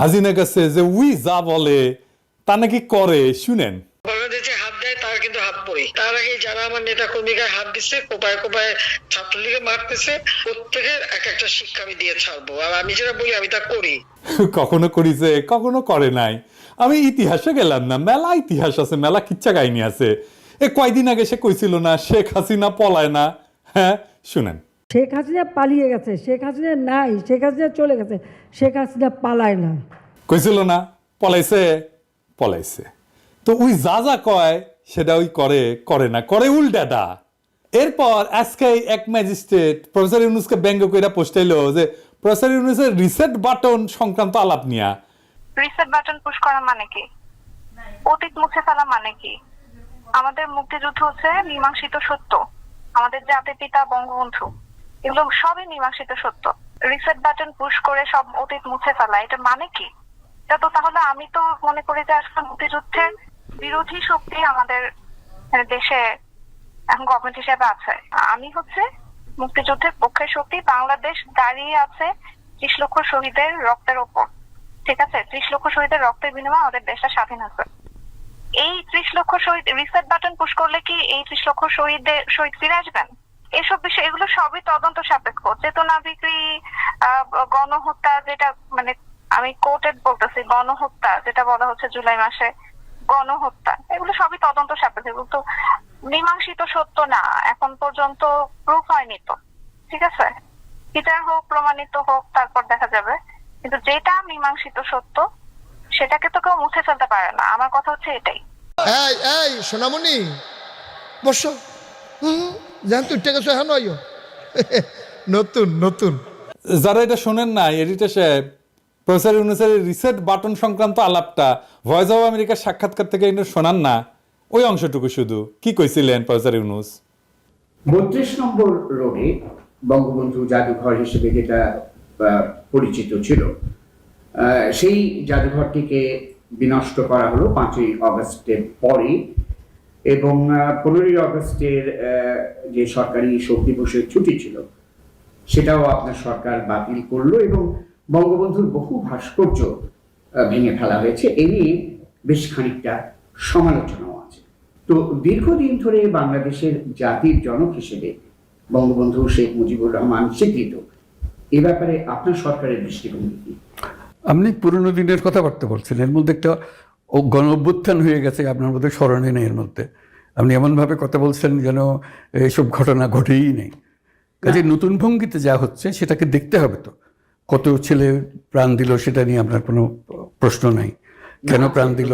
হাসিনা কাছে যে উই যা বলে তা নাকি করে, শুনেন। বাংলাদেশে হাত দেয় তার কিন্তু হাত পড়ে। তার আগে যারা আমার নেতা কর্মীকে হাত দিচ্ছে, কোপায় কোপায় ছাত্রলীগে মারতেছে, প্রত্যেকের এক একটা শিক্ষা আমি দিয়ে ছাড়বো। আর আমি যেটা বলি আমি তা করি। কখনো করিছে, কখনো করে নাই। আমি ইতিহাসে গেলাম না, মেলা ইতিহাস আছে, মেলা কিচ্ছা কাহিনী আছে। কয়দিন আগে সে কইছিল না শেখ হাসিনা পলায় না। হ্যাঁ, শুনেন। শেখ হাসিনা পালিয়ে গেছে, শেখ হাসিনা নাই, শেখ হাসিনা চলে গেছে, শেখ হাসিনা পালায় না। কইছিল না পলাইছে, পলাইছে। তো ওই যা যা কয় সেটা ওই করে না, করে উল্টাটা। এরপর আজকে এক ম্যাজিস্ট্রেট প্রফেসর ইউনুসকে ব্যঙ্গ কইরা পোস্টাইলো যে প্রফেসর ইউনুসের রিসেট বাটন সংক্রান্ত আলাপ নিয়া। রিসেট বাটন পুশ করা মানে কি? অতীত মুছে ফেলা মানে কি? আমাদের মুক্তিযুদ্ধ হচ্ছে মীমাংসিত সত্য। আমাদের জাতির পিতা বঙ্গবন্ধু, এগুলো সবই মীমাংসিত সত্য। রিসেট বাটন পুশ করে সব অতীত মুছে ফেলা, এটা মানে কি? এটা তো তাহলে আমি তো মনে করি যে আসলে মুক্তিযুদ্ধের বিরোধী শক্তি আমাদের দেশে এখন গভর্নমেন্ট হিসেবে আছে। আমি হচ্ছে মুক্তিযুদ্ধের পক্ষের শক্তি। বাংলাদেশ দাঁড়িয়ে আছে 30 লক্ষ শহীদের রক্তের ওপর, ঠিক আছে? 30 লক্ষ শহীদের রক্তের বিনিময়ে আমাদের দেশটা স্বাধীন হয়েছে। এই 30 লক্ষ শহীদ রিসেট বাটন পুশ করলে কি এই 30 লক্ষ শহীদ ফিরে আসবেন? এইসব বিষয়, এগুলো সবই তদন্ত সাপেক্ষ। চেতনা বিক্রি, গণহত্যা, যেটা মানে আমি কোর্টেড বলতেছি, গণহত্যা যেটা বলা হচ্ছে জুলাই মাসে গণহত্যা, এগুলো সবই তদন্ত সাপেক্ষ। এগুলো তো মীমাংসিত সত্য না, এখন পর্যন্ত প্রুফ হয়নি তো, ঠিক আছে? বিচার হোক, প্রমাণিত হোক, তারপর দেখা যাবে। কিন্তু যেটা মীমাংসিত সত্য সেটাকে তো কেউ মুছে ফেলতে পারে না। আমার কথা হচ্ছে এটাই। এই এই সোনামণি বসো, জান তুই টেকে সহান নতুন নতুন যারা এটা শোনেন না, এডিটর সাহেব প্রফেসর ইউনুসের রিসেট বাটন সংক্রান্ত আলাপটা ভয়েস অফ আমেরিকার সাক্ষাৎকার থেকে শোনান না, ওই অংশটুকু শুধু কি কইছিলেন প্রফেসর ইউনুস। 32 নম্বর রোডে বঙ্গবন্ধু জাদুঘর হিসেবে যেটা পরিচিত ছিল, সেই জাদুঘরটিকে বিনষ্ট করা হলো 5ই অগস্টের পরে, এবং 15ই অগস্টের যে সরকারি শোক দিবসের ছুটি ছিল সেটাও আপনার সরকার বাতিল করলো, এবং বঙ্গবন্ধুর বহু ভাস্কর্য ভেঙে ফেলা হয়েছে। এ নিয়ে বেশ খানিকটা সমালোচনাও আছে। তো দীর্ঘদিন ধরে বাংলাদেশের জাতির জনক হিসেবে বঙ্গবন্ধু শেখ মুজিবুর রহমান স্বীকৃত। এ ব্যাপারে আপনার সরকারের দৃষ্টিভঙ্গি কি? আপনি পুরনো দিনের কথাবার্তা বলছেন, এর মধ্যে একটা গণ অভ্যুত্থান হয়ে গেছে, আপনার মধ্যে স্মরণে নেই। এর মধ্যে আপনি এমনভাবে কথা বলছেন যেন এইসব ঘটনা ঘটেই নেই। কাজে নতুন ভঙ্গিতে যা হচ্ছে সেটাকে দেখতে হবে। তো কত ছেলে প্রাণ দিল সেটা নিয়ে আপনার কোনো প্রশ্ন নাই, কেন প্রাণ দিল।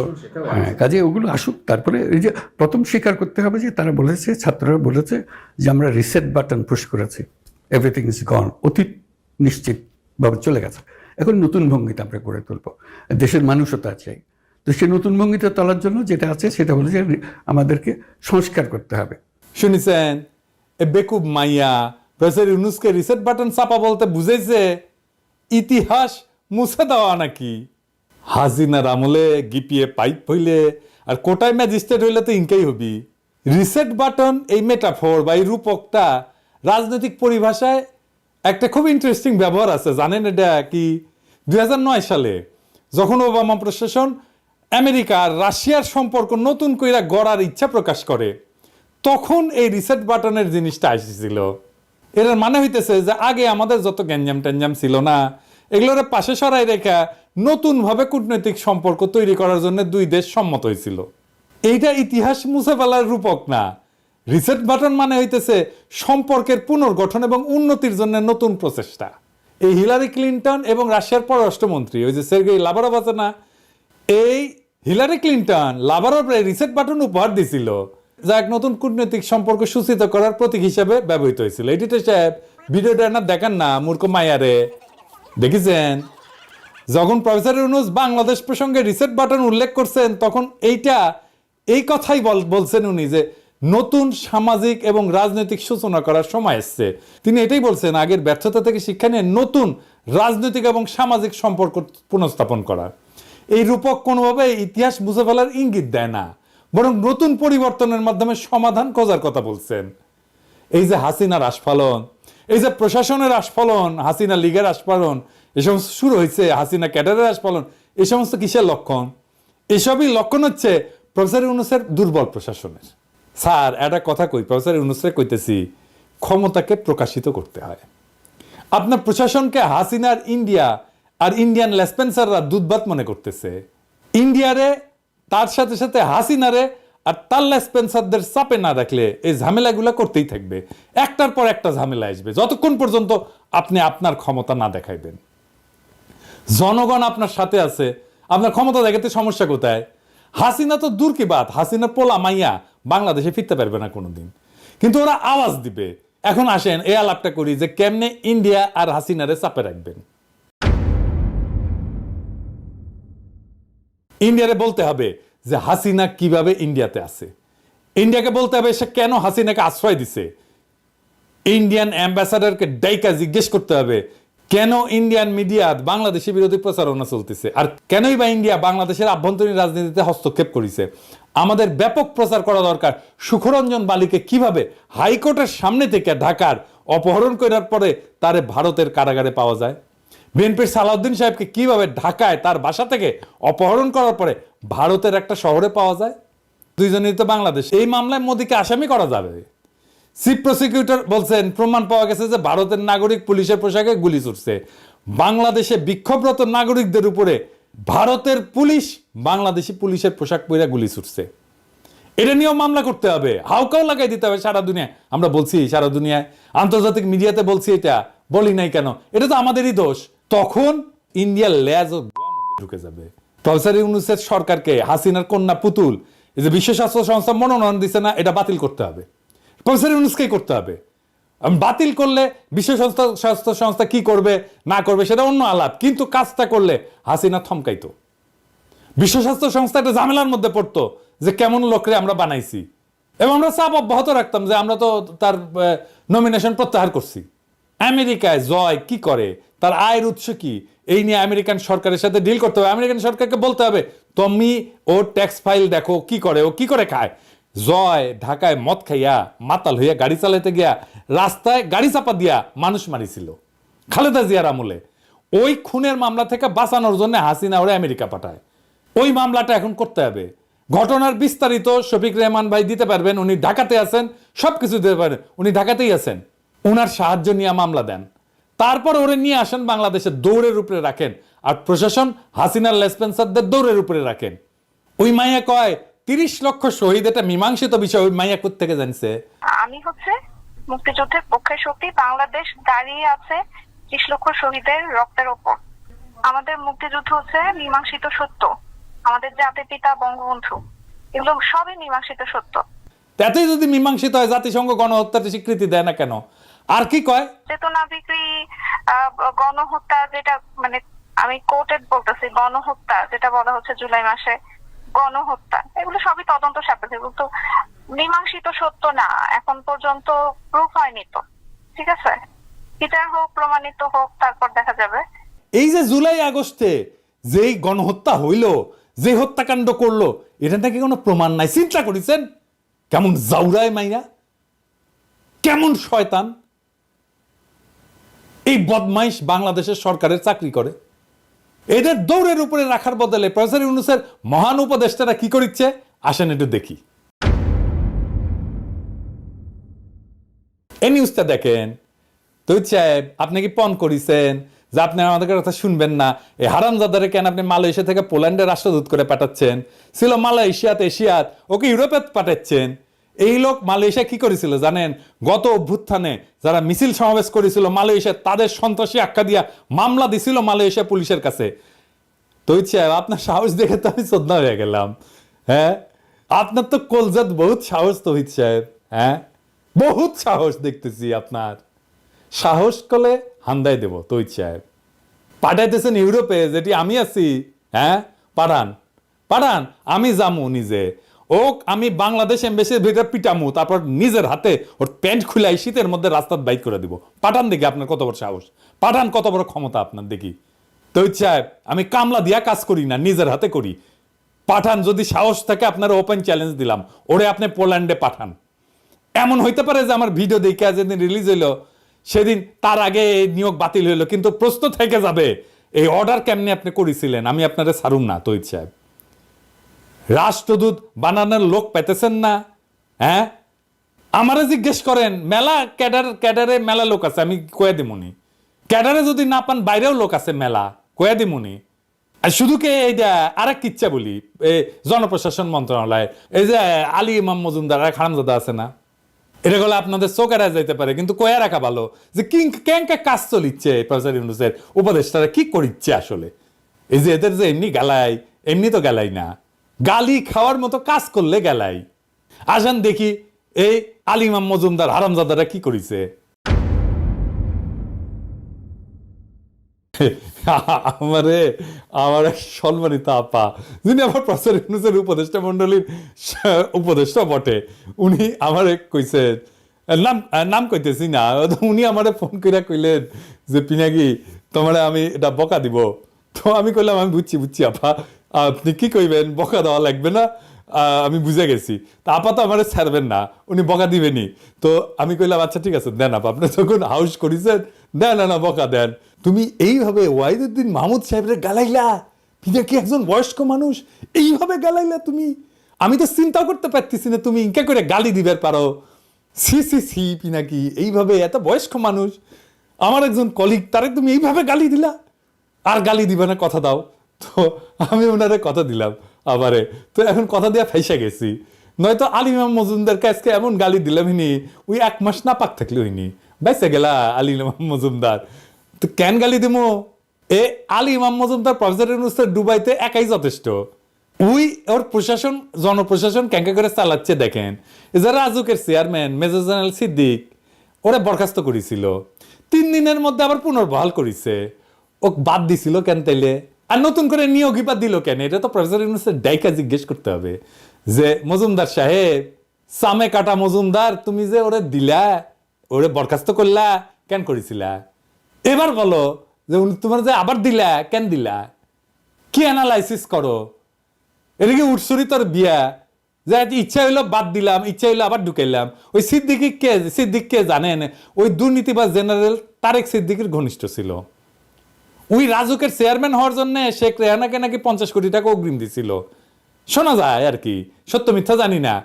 হ্যাঁ, কাজে ওগুলো আসুক। তারপরে এই যে প্রথম স্বীকার করতে হবে যে তারা বলেছে, ছাত্ররা বলেছে যে আমরা রিসেট বাটন পুশ করেছি, এভরিথিং ইজ গন, অতীত নিশ্চিতভাবে চলে গেছে। এখন নতুন ভঙ্গিতে আমরা গড়ে তুলবো, দেশের মানুষও তা চাই। তো সে নতুন ভঙ্গিতে তোলার জন্য যেটা আছে সেটা হলো যে আমাদেরকে সংস্কার করতে হবে। শুনেছেন এ বেকুব মাইয়া প্রফেসর ইউনুসকে রিসেট বাটন চাপা বলতে বুঝেছে ইতিহাস মুছে দেওয়া নাকি। হাসিনার আমলে গিপিয়ে পাইপ হইলে আর কোটায় ম্যাজিস্ট্রেট হইলে তো ইনকাই হবি। রিসেট বাটন এই মেটাফোর বা এই রূপকটা রাজনৈতিক পরিভাষায় একটা খুব ইন্টারেস্টিং ব্যবহার আছে, জানেন এটা কি? 2009 সালে যখন ওবামা প্রশাসন আমেরিকা আর রাশিয়ার সম্পর্ক নতুন কইরা গড়ার ইচ্ছা প্রকাশ করে, তখন এই রিসেট বাটনের জিনিসটা এসেছিল। এর মানে হইতেছে যে আগে আমাদের যত গ্যাঞ্জাম ট্যাঞ্জাম ছিল না, এগুলোর পাশে সরাই রেখা নতুনভাবে কূটনৈতিক সম্পর্ক তৈরি করার জন্য দুই দেশ সম্মত হয়েছিল। এইটা ইতিহাস মুছে ফেলার রূপক না। রিসেট বাটন মানে হইতেছে সম্পর্কের পুনর্গঠন এবং উন্নতির জন্য নতুন প্রচেষ্টা। এই হিলারি ক্লিন্টন এবং রাশিয়ার পররাষ্ট্রমন্ত্রী ওই যে সের্গেই লাভারভ আছে না, এই হিলারি ক্লিন্টন লাভারভরে রিসেট বাটন উপহার দিছিল, যা এক নতুন কূটনৈতিক সম্পর্ক সূচিত করার প্রতীক হিসেবে ব্যবহৃত হয়েছিল। এডিটর সাহেব ভিডিওটা না দেখান না, মূর্খ মায়ারে দেখেছেন? যখন প্রফেসর ইউনুস বাংলাদেশ প্রসঙ্গে রিসেট বাটন উল্লেখ করছেন তখন এই কথাই বলছেন উনি যে নতুন সামাজিক এবং রাজনৈতিক সূচনা করার সময় এসছে। তিনি এটাই বলছেন আগের ব্যর্থতা থেকে শিক্ষা নিয়ে নতুন রাজনৈতিক এবং সামাজিক সম্পর্ক পুনঃস্থাপন করা। এই রূপক কোনোভাবে ইতিহাস বুঝে ফেলার ইঙ্গিত দেয় না, বরং নতুন পরিবর্তনের মাধ্যমে সমাধান খোঁজার কথা বলছেন। এই যে হাসিনার আস্ফালন, এই যে প্রশাসনের আস্ফালন, হাসিনা লীগের আস্ফালন, এ সমস্ত শুরু হয়েছে, হাসিনা ক্যাডারের আস্ফালন, এ সমস্ত কিসের লক্ষণ? এসবই লক্ষণ হচ্ছে প্রফেসর ইউনূসের দুর্বল প্রশাসনের। স্যার একটা কথা কই, প্রফেসর ইউনূসরে কইতেছি, ক্ষমতাকে প্রকাশিত করতে হয়। আপনার প্রশাসনকে হাসিনার ইন্ডিয়া আর ইন্ডিয়ান লেসপেন্সাররা দুধভাত মনে করতেছে। ইন্ডিয়ারে তার সাথে সাথে হাসিনারে আর তার লেসপেন্সারদের চাপে না রাখলে এই ঝামেলাগুলো করতেই থাকবে, একটার পর একটা ঝামেলা আসবে, যতক্ষণ পর্যন্ত আপনি আপনার ক্ষমতা না দেখাইবেন। জনগণ আপনার সাথে আছে, আপনার ক্ষমতা দেখাতে সমস্যা কোথায়? হাসিনা তো দূর কি বাত, হাসিনার পোলা মাইয়া বাংলাদেশে ফিরতে পারবে না কোনোদিন, কিন্তু ওরা আওয়াজ দিবে। এখন আসেন এই আলাপটা করি যে কেমনে ইন্ডিয়া আর হাসিনারে চাপে রাখবেন। ইন্ডিয়ারে বলতে হবে যে হাসিনা কিভাবে ইন্ডিয়াতে আছে, ইন্ডিয়াকে বলতে হবে সে কেন হাসিনাকে আশ্রয় দিছে, ইন্ডিয়ান অ্যাম্বাসাডারকে ডাইকা জিজ্ঞেস করতে হবে কেন ইন্ডিয়ান মিডিয়া বাংলাদেশি বিরোধী প্রচারণা চলতেছে, আর কেনই বা ইন্ডিয়া বাংলাদেশের আভ্যন্তরীণ রাজনীতিতে হস্তক্ষেপ করেছে। আমাদের ব্যাপক প্রচার করা দরকার সুখরঞ্জন বালিকে কিভাবে হাইকোর্টের সামনে থেকে ঢাকার অপহরণ করার পরে তারে ভারতের কারাগারে পাওয়া যায়, বিএনপির সালাউদ্দিন সাহেবকে কিভাবে ঢাকায় তার বাসা থেকে অপহরণ করার পরে ভারতের একটা শহরে পাওয়া যায়। দুইজনই তো বাংলাদেশ। এই মামলায় মোদিকে আসামি করা যাবে। চিফ প্রসিকিউটর বলছেন প্রমাণ পাওয়া গেছে যে ভারতের নাগরিক পুলিশের পোশাকে গুলি ছুটছে। বাংলাদেশে বিক্ষোভরত নাগরিকদের উপরে ভারতের পুলিশ বাংলাদেশি পুলিশের পোশাক পরে গুলি ছুটছে। এটা নিয়েও মামলা করতে হবে, হাউকাও লাগাই দিতে হবে সারা দুনিয়ায়। আমরা বলছি সারা দুনিয়ায়, আন্তর্জাতিক মিডিয়াতে বলছি, এটা বলি নাই কেন? এটা তো আমাদেরই দোষ। তখন ইন্ডিয়ার লেজ ও ঢুকে যাবে। প্রফেসর ইউনূসের সরকারকে হাসিনার কন্যা পুতুল এই যে বিশ্ব স্বাস্থ্য সংস্থা মনোনয়ন দিচ্ছে না, এটা বাতিল করতে হবে। প্রফেসর ইউনূসকেই করতে হবে। বাতিল করলে বিশ্ব স্বাস্থ্য সংস্থা কি করবে না করবে সেটা অন্য আলাপ, কিন্তু কাজটা করলে হাসিনা থমকাইতো। বিশ্ব স্বাস্থ্য সংস্থা একটা ঝামেলার মধ্যে পড়তো যে কেমন লোকরে আমরা বানাইছি, এবং আমরা চাপ অব্যাহত রাখতাম যে আমরা তো তার নমিনেশন প্রত্যাহার করছি। আমেরিকায় জয় কি করে, তার আয়ের উৎস কি, এই নিয়ে আমেরিকান সরকারের সাথে ডিল করতে হবে। আমেরিকান সরকারকে বলতে হবে তুমি ও ট্যাক্স ফাইল দেখো কি করে, ও কি করে খায়। জয় ঢাকায় মদ খাইয়া মাতাল হইয়া গাড়ি চালাইতে গিয়া রাস্তায় গাড়ি চাপা দিয়া মানুষ মারিছিল খালেদা জিয়ার আমলে। ওই খুনের মামলা থেকে বাঁচানোর জন্য হাসিনা ওরে আমেরিকা পাঠায়। ওই মামলাটা এখন করতে হবে। ঘটনার বিস্তারিত শফিক রেহমান ভাই দিতে পারবেন, উনি ঢাকাতে আছেন, সবকিছু দিতে পারেন, উনি ঢাকাতেই আছেন। উনার সাহায্য নিয়ে মামলা দেন, তারপর ওরে নিয়ে আসেন বাংলাদেশের দৌড়ের উপরে রাখেন, আর প্রশাসন হাসিনার লেসপেন্সারদের দৌড়ের উপরে রাখেন। ওই মাইয়া কয় 30 লক্ষ শহীদ, এটা মীমাংসিত বিষয়। ওই মাইয়া কোত্থেকে জানছে? আমি হচ্ছে মুক্তিযুদ্ধের পক্ষের শক্তি। বাংলাদেশ দাঁড়িয়ে আছে 30 লক্ষ শহীদের রক্তের ওপর। আমাদের মুক্তিযুদ্ধ হচ্ছে মীমাংসিত সত্য। আমাদের জাতির পিতা বঙ্গবন্ধু, এগুলো সবই মীমাংসিত সত্য। তাতেই যদি মীমাংসিত হয়, জাতিসংঘ গণহত্যার স্বীকৃতি দেয় না কেন? আর কি কয়? চেতনা বিক্রি, গণহত্যা, যেটা মানে আমি কোর্টেড বলতেছি, গণহত্যা যেটা বলা হচ্ছে জুলাই মাসে গণহত্যা, এগুলো সবই তদন্ত সাপেক্ষ, কিন্তু মীমাংসিত সত্য না। এখন পর্যন্ত প্রুফ হয়নি তো, ঠিক আছে? বিচার হোক, প্রমাণিত হোক, তারপর দেখা যাবে। এই যে জুলাই আগস্টে যেই গণহত্যা হইল, যে হত্যাকাণ্ড করলো, এটা নাকি কোনো প্রমাণ নাই। চিন্তা করেছেন কেমন জাউরায় মাইয়া, কেমন শয়তান। এই বদমাইশ বাংলাদেশের সরকারের চাকরি করে। এদের দৌড়ের উপরে রাখার বদলে প্রফেসর ইউনূসের মহান উপদেষ্টারা কি করিচ্ছে, আসেন একটু দেখি। এই নিউজটা দেখেন। তো সাহেব, আপনি কি পণ করেছেন যে আপনি আমাদের কথা শুনবেন না? এই হারামজাদারে কেন আপনি মালয়েশিয়া থেকে পোল্যান্ডে রাষ্ট্রদূত করে পাঠাচ্ছেন? ছিল মালয়েশিয়াতে, এশিয়াত, ওকে ইউরোপে পাঠাচ্ছেন। এই লোক মালয়েশিয়া কি করেছিল জানেন? গত অভ্যুত্থানে যারা মিছিল সমাবেশ করেছিল মালয়েশিয়া, তাদের সন্ত্রাসী আখ্যা দিয়া মামলা দিছিল মালয়েশিয়া পুলিশের কাছে। তো সাহেব, আপনার সাহস দেখে তো আমি শ্রদ্ধা হয়ে গেলাম। হ্যাঁ, আপনার তো কলজাত বহুত সাহস তো সাহেব। হ্যাঁ, বহুত সাহস দেখতেছি আপনার। সাহস করলে হান্দাই দেব। তো সাহেব পাঠাইতেছেন ইউরোপে, যেটি আমি আছি। হ্যাঁ, পাঠান পাঠান, আমি যামু নিজে। ও আমি বাংলাদেশ এমবেসির ভিতরে পিটামু, তারপর নিজের হাতে ওর প্যান্ট খুলাই শীতের মধ্যে রাস্তার বাইক করে দিব। পাঠান দেখি আপনার কত বড় সাহস, পাঠান কত বড় ক্ষমতা আপনার দেখি। তো সাহেব, আমি কামলা দিয়া কাজ করি না, নিজের হাতে করি। পাঠান, যদি সাহস থাকে আপনার ওপেন চ্যালেঞ্জ দিলাম, ওরে আপনি পোল্যান্ডে পাঠান। এমন হইতে পারে যে আমার ভিডিও দেখে যেদিন রিলিজ হইলো সেদিন তার আগে এই নিয়োগ বাতিল হইলো, কিন্তু প্রশ্ন থেকে যাবে এই অর্ডার কেমনে আপনি করেছিলেন। আমি আপনারা ছাড়ুম না তৈরি সাহেব, রাষ্ট্রদূত বানানোর লোক পেতেছেন না? হ্যাঁ, আমারে জিজ্ঞেস করেন, মেলা ক্যাডারে মেলা লোক আছে, আমি কয়ে দিমুনি। ক্যাডারে যদি না পান বাইরেও লোক আছে মেলা, কয়ে দিমুনি। আর শুধু কে এইটা আরেক ইচ্ছা বলি, এই জনপ্রশাসন মন্ত্রণালয়, এই যে আলী ইমাম মজুমদার আর হারামজাদা আছে না, এটা গেলে আপনাদের চোখেরা যাইতে পারে, কিন্তু কয়ে রাখা ভালো যে কেঙ্কা কাজ চলিচ্ছে প্রফেসর ইউনূসের উপদেষ্টারা কি করিচ্ছে আসলে। এই যে এদের যে এমনি গালাই, এমনি তো গালাই না, গালি খাওয়ার মতো কাজ করলে গালাই। আসেন দেখি এই আলী ইমাম মজুমদার হারামজাদারা কি করিছে। আমার এক সম্মানিত আপা, যিনি আমার প্রফেসর ইউনূসের উপদেষ্টা মন্ডলীর উপদেষ্টা বটে, উনি আমারে কইছেন, নাম কইতেছি না, উনি আমারে ফোন করে কইলেন যে পিনাকি তোমারে আমি এটা বকা দিব। তো আমি কইলাম আমি বুঝছি আপা, আপনি কি কইবেন, বকা দেওয়া লাগবে না, আমি বুঝে গেছি। তা আপা তো আমার ছাড়বেন না, উনি বকা দিবেনি। তো আমি কইলাম আচ্ছা ঠিক আছে দেন আপা, আপনি যখন হাউস করেছেন দেন, না বকা দেন। তুমি এইভাবে ওয়াহিদুদ্দিন মাহমুদ সাহেবের গালাইলা, পিনাকি একজন বয়স্ক মানুষ, এইভাবে গালাইলা তুমি, আমি তো চিন্তা করতে পারতেছি না তুমি ইনকা করে গালি দিবার পারো। সি পিনাকি, এইভাবে এত বয়স্ক মানুষ, আমার একজন কলিগ, তারে তুমি এইভাবে গালি দিলা, আর গালি দিবে না কথা দাও। তো আমি ওনারে কথা দিলাম আবারে, তো এখন কথা দিয়া ফাইসা গেছি। নয়তো আলী ইমাম মজুমদার কাছকে এমন গালি দিলাম হিনি, ওই 1 মাস না পাক থাকলে হইনি, বেঁচে গেলা আলী ইমাম মজুমদার। তো কেন গালি দিমো? এ আলী ইমাম মজুমদার প্রফেসর ইউনূসের ডুবাইতে একাই যথেষ্ট। ওই ওর প্রশাসন, জনপ্রশাসন ক্যাঙ্কা করে চালাচ্ছে দেখেন। এই যে রাজুকের চেয়ারম্যান মেজর জেনারেল সিদ্দিক, ওরা বরখাস্ত করেছিল, 3 দিনের মধ্যে আবার পুনর্বহাল করেছে। ও বাদ দিছিল কেন তাইলে? আর নতুন করে নিয়োগই বাদ দিল কেন? এটা তো প্রফেসর ইউনূসের ডাইকা জিজ্ঞেস করতে হবে যে মজুমদার সাহেব, সামে কাটা মজুমদার, তুমি যে ওরে দিলা, ওরে বরখাস্ত করলা, কেন করেছিলা? এবার বলো যে তোমার যে আবার দিলা, কেন দিলা? কি অ্যানালাইসিস করো? এটা কি উৎসরি তোর বিয়া যে ইচ্ছা হইলো বাদ দিলাম, ইচ্ছা হইলো আবার ঢুকাইলাম? ওই সিদ্দিককে জানেন, ওই দুর্নীতিবাজ জেনারেল তারেক সিদ্দিকের ঘনিষ্ঠ ছিল। ওই রাজুকের চেয়ারম্যান হওয়ার জন্য শেখ রেহানাকে নাকি 50 কোটি টাকা অগ্রিম দিছিল, শোনা যায় আর কি, সত্য মিথ্যা জানি না।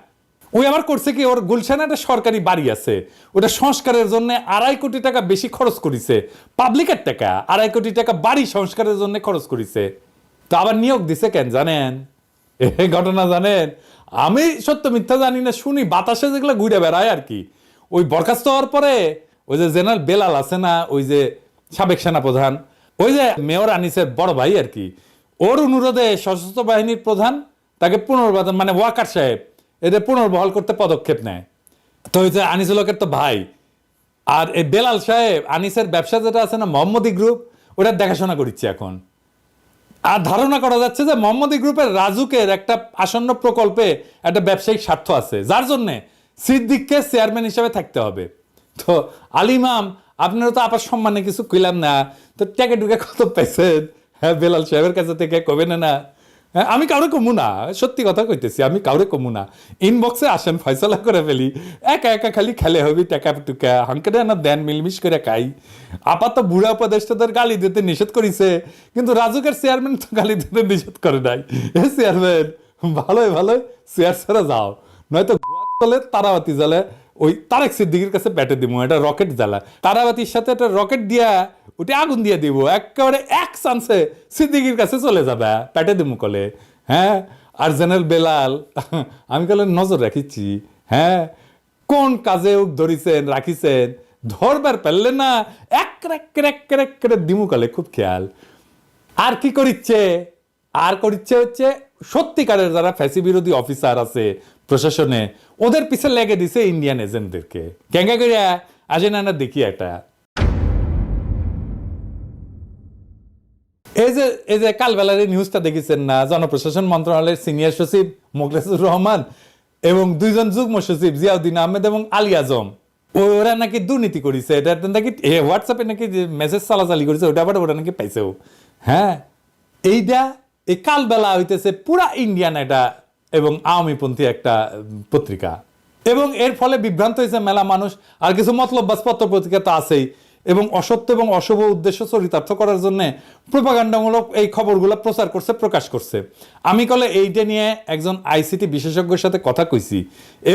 ওই আবার করছে কি, ওর গুলশানে একটা সরকারি বাড়ি আছে, ওটা সংস্কারের জন্য 2.5 কোটি টাকা বেশি খরচ করেছে, পাবলিকের টাকা 2.5 কোটি টাকা বাড়ি সংস্কারের জন্য খরচ করেছে। তো আবার নিয়োগ দিছে কেন জানেন? এই ঘটনা জানেন? আমি সত্য মিথ্যা জানি না, শুনি বাতাসে যেগুলো ঘুরে বেড়ায় আর কি। ওই বরখাস্ত হওয়ার পরে ওই যে জেনারেল বেলাল আছে না, ওই যে সাবেক সেনাপ্রধান, ওই যে মেয়র আনিসের বড় ভাই আর কি, ওর অনুরোধে সশস্ত্র বাহিনীর প্রধান তাকে পুনর্বহাল, মানে ওয়াকার সাহেব, এদের পুনর্বহাল করতে পদক্ষেপ নেয়। তো ওই যে আনিসুল হকের তো ভাই, আর এই বেলাল সাহেব আনিসের ব্যবসা যেটা আছে না মোহাম্মদী গ্রুপ, ওটার দেখাশোনা করছে এখন। আর ধারণা করা যাচ্ছে যে মোহাম্মদী গ্রুপের রাজুকের একটা আসন্ন প্রকল্পে একটা ব্যবসায়িক স্বার্থ আছে, যার জন্যে সিদ্দিককে চেয়ারম্যান হিসেবে থাকতে হবে। তো আলিমাম, আপনারা তো আপার সম্মানে কিছু কইলাম না, তো ট্যাকে টুকে কত পাইছেন? হ্যাঁ, বেলাল সাহেবের কাছে থেকে কবে না? হ্যাঁ, আমি কাউরে কমু না, সত্যি কথা কইতেছি, আমি কাউরে কমু না। ইনবক্সে আসেন, ফয়সলা করে ফেলি, একা একা খালি খেলে হবি টাকা টুকা, হাঙ্কেটা না দেন, মিলমিশ করে খাই। আপাতত বুড়া উপদেষ্টাদের গালি দিতে নিষেধ করেছে, কিন্তু রাজুকের চেয়ারম্যান তো গালি দিতে নিষেধ করে নাই। এ চেয়ারম্যান, ভালোই চেয়ার ছাড়া যাও, নয়তো গোয়াত তারাবাতি জ্বালে ওই তারেক সিদ্দিকের কাছে পেটে দিব, এটা রকেট জ্বালা, তারাবাতির সাথে একটা রকেট দিয়া ওটা আগুন দিয়ে দিব, একেবারে এক চান্সে সিদ্দিকির কাছে চলে যাবে, পেটে দিব কলে। হ্যাঁ, আর জেনারেল বেলাল, আমি কলে নজর রাখিছি, হ্যাঁ, কোন কাজে ধরিছেন রাখিছেন, ধরবার পারলে না এক করে দিমু কলে, খুব খেয়াল। আর কি করিচ্ছে? আর করিচ্ছে হচ্ছে সত্যিকারের যারা ফ্যাসি বিরোধী অফিসার আছে প্রশাসনে, ওদের পিছে লেগে দিছে ইন্ডিয়ান এজেন্টদেরকে। ক্যাঙ্গা করিয়া আসে না দেখি একটা। এই যে কালবেলার এই নিউজটা দেখেছেন না, জনপ্রশাসন মন্ত্রণালয়ের সিনিয়র সচিব মোখলেসুর রহমান এবং 2 জন যুগ্ম সচিব জিয়াউদ্দিন আহমেদ এবং আলী আজম, ওরা নাকি দুর্নীতি করেছে, এটা নাকি হোয়াটসঅ্যাপে নাকি যে মেসেজ চালাচালি করেছে, ওটা আবার ওরা নাকি পাইছেও। হ্যাঁ, এইটা এই কালবেলা হইতেছে পুরা ইন্ডিয়ান এটা এবং আওয়ামীপন্থী একটা পত্রিকা। এবং এর ফলে বিভ্রান্ত হয়েছে মেলা মানুষ, আর কিছু মতলববাজ পত্র পত্রিকা তো আছেই, এবং অসত্য এবং অশুভ উদ্দেশ্য চরিতার্থ করার জন্য প্রোপাগান্ডামূলক এই খবরগুলো প্রচার করছে, প্রকাশ করছে। আমি কলে এইটা নিয়ে একজন আইসিটি বিশেষজ্ঞের সাথে কথা কইছি,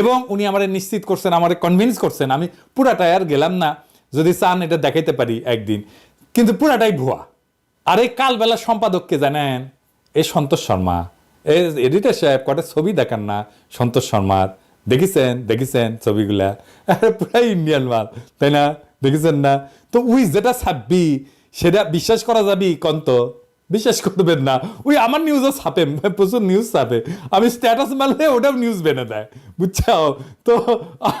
এবং উনি আমারে নিশ্চিত করছেন, আমারে কনভিন্স করছেন। আমি পুরাটাই আর গেলাম না, যদি চান এটা দেখাইতে পারি একদিন, কিন্তু পুরাটাই ভুয়া। আর এই কালবেলা সম্পাদককে জানেন, এই সন্তোষ শর্মা, এই এডিটর সাহেব কটা ছবি দেখান না সন্তোষ শর্মার, দেখেছেন ছবিগুলা, পুরাই ইন্ডিয়ান মাল, তাই না? দেখেছেন না? তো উই যেটা ছাপবি সেটা বিশ্বাস করা যাবি কন্ত? বিশ্বাস করবেন না। ওই আমার নিউজও ছাপে, প্রচুর নিউজ ছাপে, আমি স্ট্যাটাস মারলে ওটাও নিউজ বেনে দেয়, বুঝছো? তো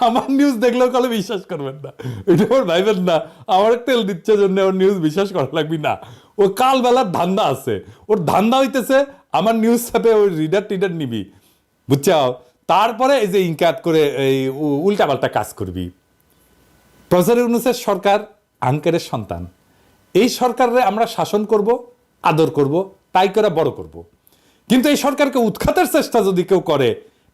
আমার নিউজ দেখলেও কালে বিশ্বাস করবেন না, এটা ওর ভাইবেন না আমার তেল দিচ্ছে জন্য ওর নিউজ বিশ্বাস করা লাগবি না। ও কালবেলার ধান্দা আছে, ওর ধান্দা হইতেছে আমার নিউজ ছাপে ওই রিডার টিডার নিবি, বুঝছো? তারপরে এই যে ইনকাত করে এই উল্টাপাল্টা কাজ করবি। প্রফেসর ইউনূসের সরকার আঙ্কেরের সন্তান, এই সরকারে আমরা শাসন করব, আদর করব, তাই করে বড় করব। কিন্তু এই সরকারকে উৎখাতের চেষ্টা যদি কেউ করে,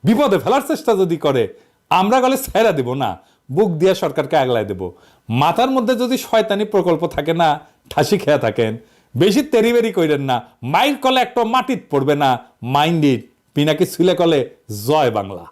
বিপদে ফেলার চেষ্টা যদি করে, আমরা গলে ছেড়া দেব না, বুক দিয়ে সরকারকে আগলায় দেব। মাথার মধ্যে যদি শয়তানি প্রকল্প থাকে না, ঠাসি খেয়া থাকেন, বেশি তেরিবেরি কইরেন না, মাইর কলে একটা মাটিত পড়বে না, মাইন্ডিড পিনাকি ছুলে কলে জয় বাংলা।